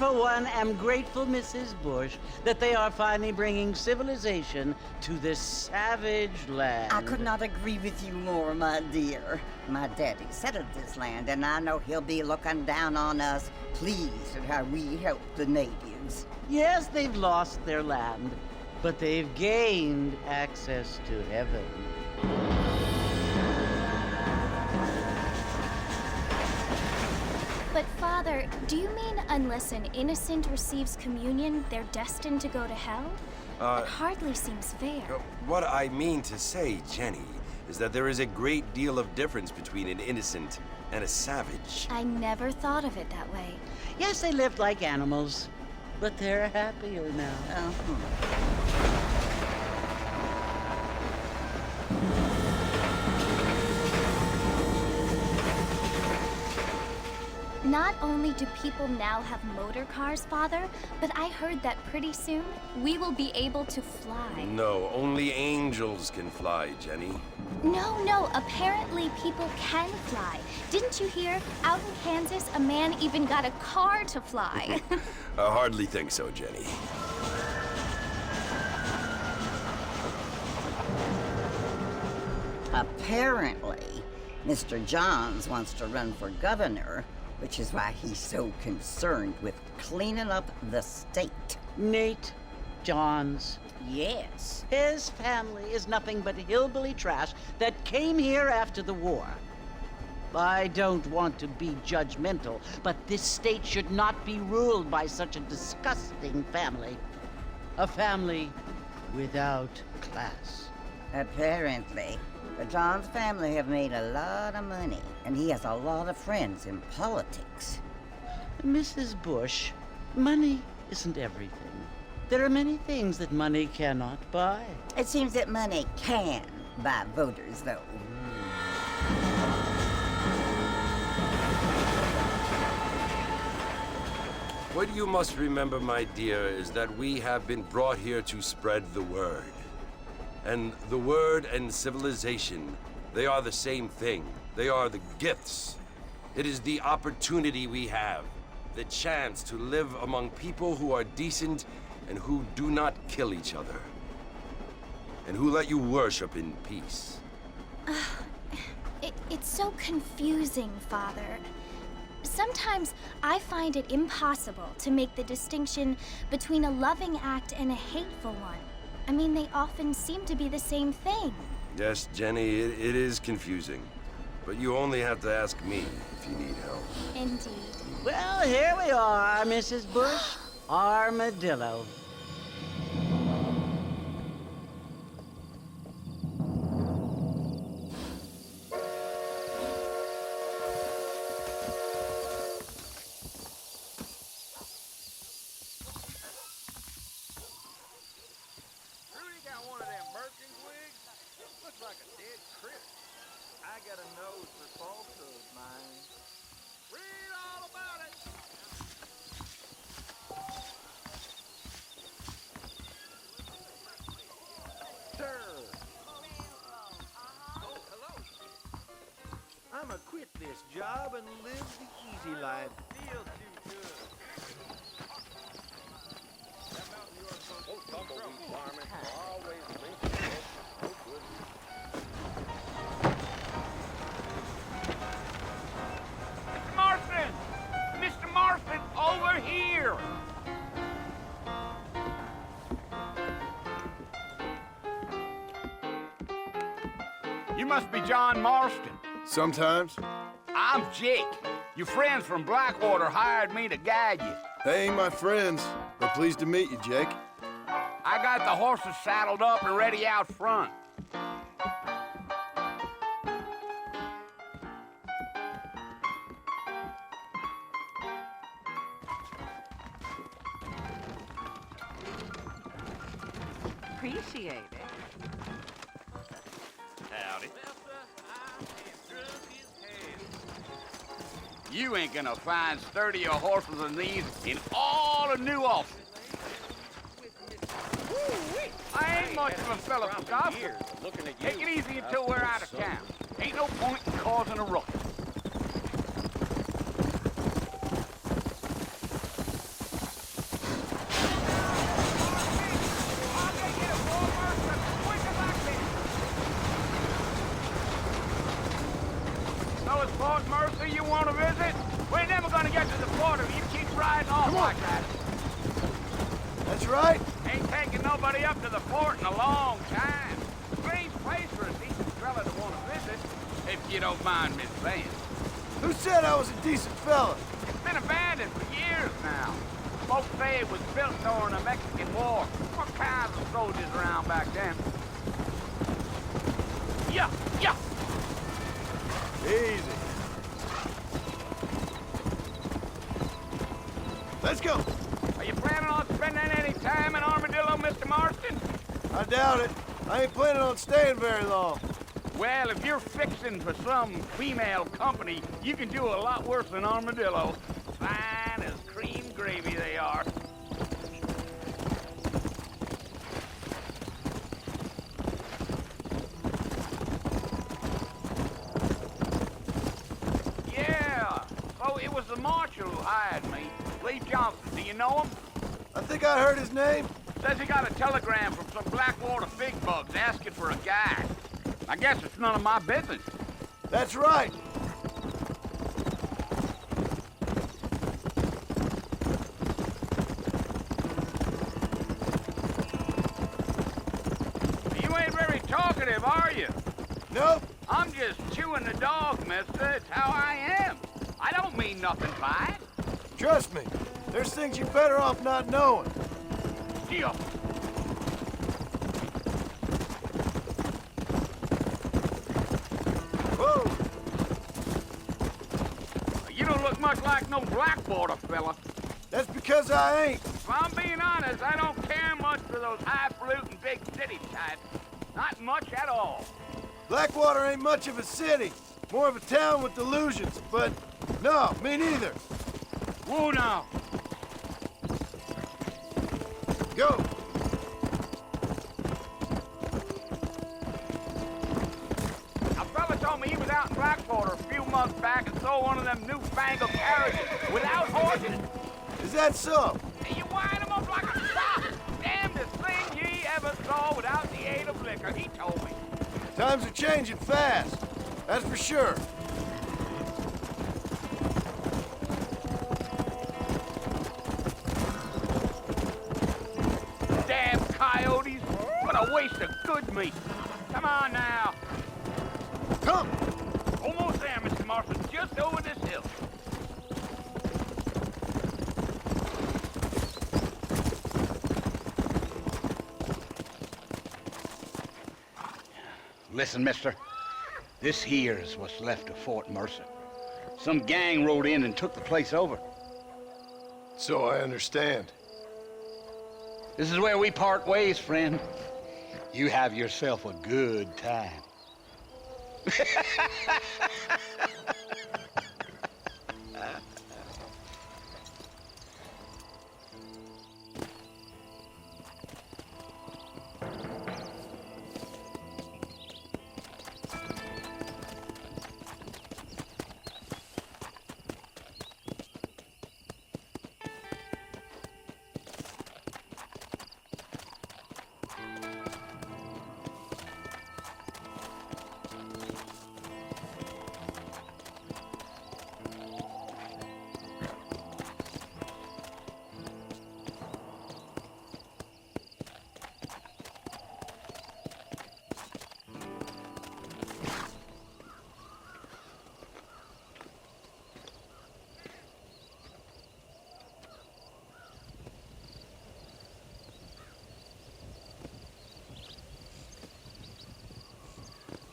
for one, am grateful, Mrs. Bush, that they are finally bringing civilization to this savage land. I could not agree with you more, my dear. My daddy settled this land, and I know he'll be looking down on us, pleased at how we help the natives. Yes, they've lost their land, but they've gained access to heaven. But Father, do you mean unless an innocent receives communion, they're destined to go to hell? That hardly seems fair. What I mean to say, Jenny, is that there is a great deal of difference between an innocent and a savage. I never thought of it that way. Yes, they lived like animals, but they're happier now. Not only do people now have motor cars, Father, but I heard that pretty soon we will be able to fly. No, only angels can fly, Jenny. No, apparently people can fly. Didn't you hear? Out in Kansas, a man even got a car to fly. I hardly think so, Jenny. Apparently, Mr. Johns wants to run for governor, which is why he's so concerned with cleaning up the state. Nate Johns. Yes. His family is nothing but hillbilly trash that came here after the war. I don't want to be judgmental, but this state should not be ruled by such a disgusting family. A family without class. Apparently. The Johns family have made a lot of money, and he has a lot of friends in politics. Mrs. Bush, money isn't everything. There are many things that money cannot buy. It seems that money can buy voters, though. What you must remember, my dear, is that we have been brought here to spread the word. And the word and civilization, they are the same thing. They are the gifts. It is the opportunity we have, the chance to live among people who are decent and who do not kill each other, and who let you worship in peace. It's so confusing, Father. Sometimes I find it impossible to make the distinction between a loving act and a hateful one. I mean, they often seem to be the same thing. Yes, Jenny, it is confusing. But you only have to ask me if you need help. Indeed. Well, here we are, Mrs. Bush. Armadillo. Like a dead critter. I got a nose for falsehood, mine. Read all about it. Sir. Oh, hello. I'ma quit this job and live the easy life. Feel too good. That mountain you are supposed to tumbleweed farming always links so good. Marston! Mr. Marston, over here! You must be John Marston. Sometimes. I'm Jake. Your friends from Blackwater hired me to guide you. They ain't my friends, but pleased to meet you, Jake. I got the horses saddled up and ready out front. Appreciate it. Howdy. You ain't gonna find sturdier horses than these in all of New Austin. I ain't much of a fella for gossip. Take it easy until we're out of town. Ain't no point in causing a ruckus. right? Ain't taking nobody up to the fort in a long time. Strange place for a decent fella to want to visit, if you don't mind me saying. Who said I was a decent fella? It's been abandoned for years now. Folks say it was built during the Mexican War. What kinds of soldiers around back then? Yeah, yeah. Easy. Let's go. Are you planning on spending any time in Armadillo, Mr. Marston? I doubt it. I ain't planning on staying very long. Well, if you're fixing for some female company, you can do a lot worse than Armadillo. Fine as cream gravy they are. Yeah, so it was the marshal who hired me. Lee Johnson, do you know him? I think I heard his name. Says he got a telegram from some Blackwater big bugs asking for a guy. I guess it's none of my business. That's right. You ain't very talkative, are you? Nope. I'm just chewing the dog, mister. It's how I am. I don't mean nothing by it. Trust me. There's things you're better off not knowing. Deal. Whoa. You don't look much like no Blackwater fella. That's because I ain't. If I'm being honest, I don't care much for those highfalutin big city types. Not much at all. Blackwater ain't much of a city. More of a town with delusions. But no, me neither. Woo now. Go. A fella told me he was out in Blackwater a few months back and saw one of them newfangled carriages without horses. Is that so? And you wind him up like a sock. Damnedest thing ye ever saw without the aid of liquor, he told me. Times are changing fast. That's for sure. Damn coyotes. What a waste of good meat. Come on now. Come. Almost there, Mr. Marston. Just over this hill. Listen, mister. This here is what's left of Fort Mercer. Some gang rode in and took the place over. So I understand. This is where we part ways, friend. You have yourself a good time.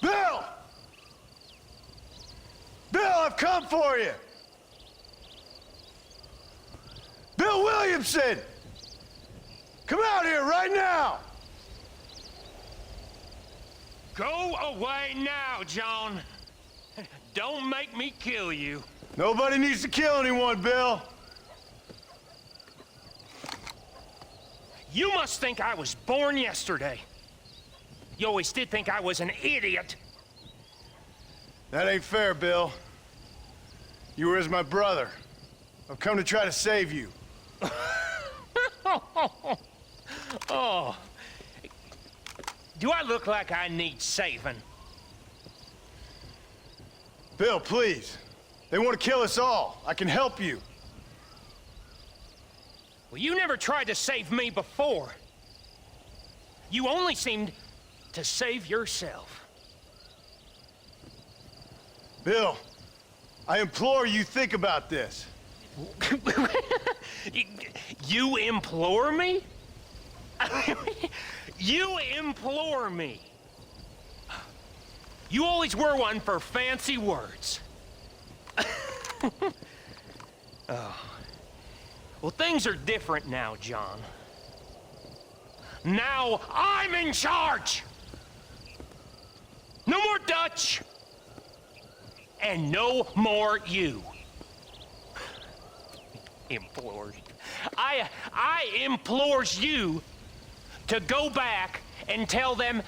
Bill! Bill, I've come for you! Bill Williamson! Come out here right now! Go away now, John. Don't make me kill you. Nobody needs to kill anyone, Bill. You must think I was born yesterday. You always did think I was an idiot. That ain't fair, Bill. You were as my brother. I've come to try to save you. Oh. Do I look like I need saving? Bill, please. They want to kill us all. I can help you. Well, you never tried to save me before. You only seemed to save yourself. Bill, I implore you think about this. You implore me? You implore me. You always were one for fancy words. Oh. Well, things are different now, John. Now I'm in charge! No more Dutch! And no more you. Implores. I implores you to go back and tell them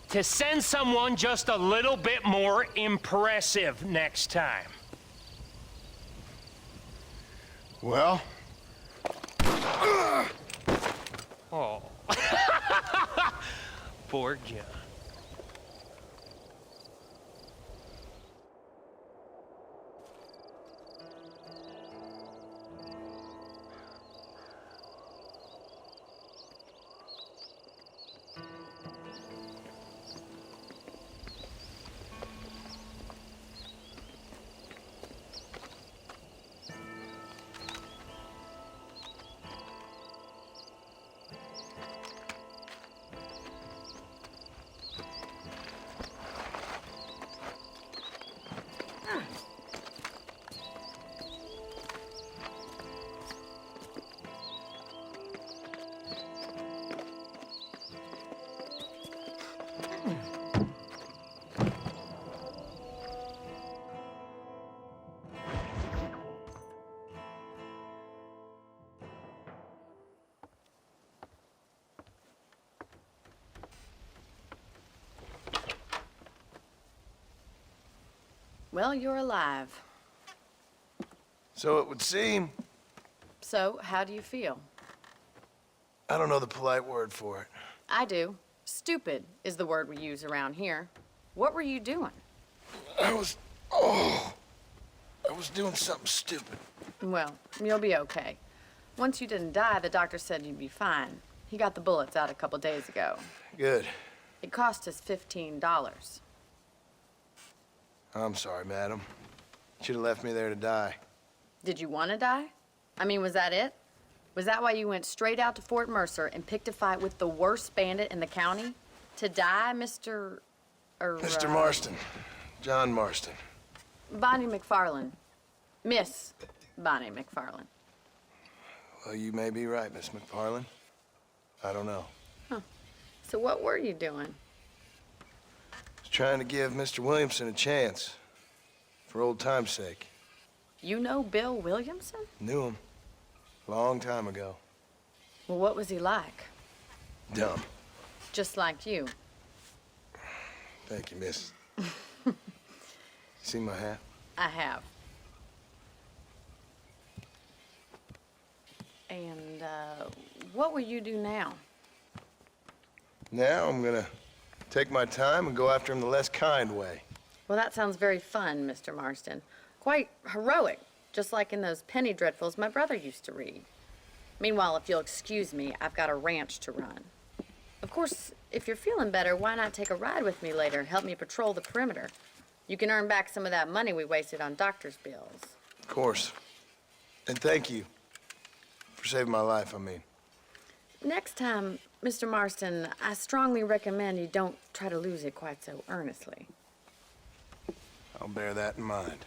to send someone just a little bit more impressive next time. Well? Oh. Poor John. Well, you're alive. So it would seem. So, how do you feel? I don't know the polite word for it. I do. Stupid is the word we use around here. What were you doing? I was doing something stupid. Well, you'll be okay. Once you didn't die, the doctor said you'd be fine. He got the bullets out a couple days ago. Good. It cost us $15. I'm sorry, madam. Should have left me there to die. Did you want to die? I mean, was that it? Was that why you went straight out to Fort Mercer and picked a fight with the worst bandit in the county? To die, Mr. Mr. Marston. John Marston. Bonnie McFarland. Miss Bonnie McFarland. Well, you may be right, Miss McFarland. I don't know. So what were you doing? Was trying to give Mr. Williamson a chance. For old time's sake. You know Bill Williamson? Knew him. Long time ago. Well, what was he like? Dumb. Just like you. Thank you, miss. See my hat? I have. And, what will you do now? Now I'm gonna take my time and go after him the less kind way. Well, that sounds very fun, Mr. Marston. Quite heroic, just like in those penny dreadfuls my brother used to read. Meanwhile, if you'll excuse me, I've got a ranch to run. Of course, if you're feeling better, why not take a ride with me later and help me patrol the perimeter? You can earn back some of that money we wasted on doctor's bills. Of course. And thank you. For saving my life, I mean. Next time, Mr. Marston, I strongly recommend you don't try to lose it quite so earnestly. I'll bear that in mind.